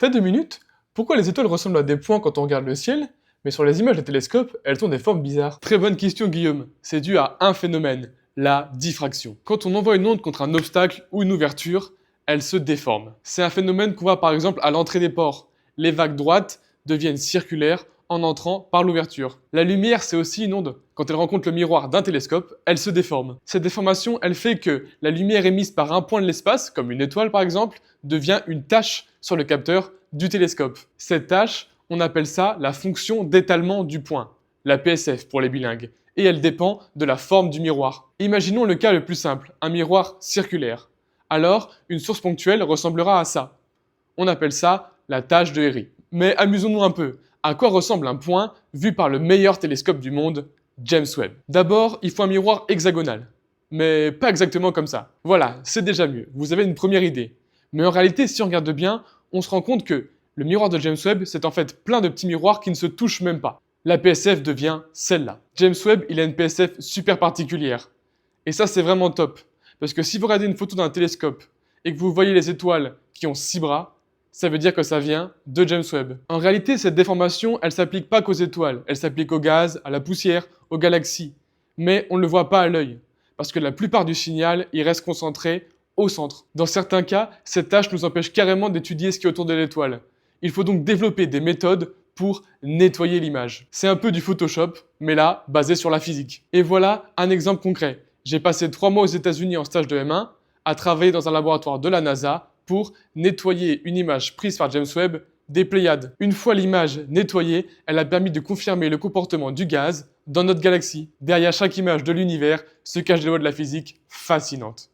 T'as 2 minutes? Pourquoi les étoiles ressemblent à des points quand on regarde le ciel, mais sur les images des télescopes, elles ont des formes bizarres? Très bonne question, Guillaume. C'est dû à un phénomène, la diffraction. Quand on envoie une onde contre un obstacle ou une ouverture, elle se déforme. C'est un phénomène qu'on voit par exemple à l'entrée des ports. Les vagues droites deviennent circulaires en entrant par l'ouverture. La lumière, c'est aussi une onde. Quand elle rencontre le miroir d'un télescope, elle se déforme. Cette déformation, elle fait que la lumière émise par un point de l'espace, comme une étoile par exemple, devient une tache sur le capteur du télescope. Cette tache, on appelle ça la fonction d'étalement du point, la PSF pour les bilingues, et elle dépend de la forme du miroir. Imaginons le cas le plus simple, un miroir circulaire. Alors, une source ponctuelle ressemblera à ça. On appelle ça la tache de Airy. Mais amusons-nous un peu. À quoi ressemble un point vu par le meilleur télescope du monde, James Webb? D'abord, il faut un miroir hexagonal. Mais pas exactement comme ça. Voilà, c'est déjà mieux. Vous avez une première idée. Mais en réalité, si on regarde bien, on se rend compte que le miroir de James Webb, c'est en fait plein de petits miroirs qui ne se touchent même pas. La PSF devient celle-là. James Webb, il a une PSF super particulière. Et ça, c'est vraiment top. Parce que si vous regardez une photo d'un télescope et que vous voyez les étoiles qui ont 6 bras, ça veut dire que ça vient de James Webb. En réalité, cette déformation, elle s'applique pas qu'aux étoiles, elle s'applique au gaz, à la poussière, aux galaxies. Mais on ne le voit pas à l'œil, parce que la plupart du signal, il reste concentré au centre. Dans certains cas, cette tâche nous empêche carrément d'étudier ce qui est autour de l'étoile. Il faut donc développer des méthodes pour nettoyer l'image. C'est un peu du Photoshop, mais là, basé sur la physique. Et voilà un exemple concret. J'ai passé 3 mois aux États-Unis en stage de M1 à travailler dans un laboratoire de la NASA pour nettoyer une image prise par James Webb des Pléiades. Une fois l'image nettoyée, elle a permis de confirmer le comportement du gaz dans notre galaxie. Derrière chaque image de l'univers se cachent des lois de la physique fascinantes.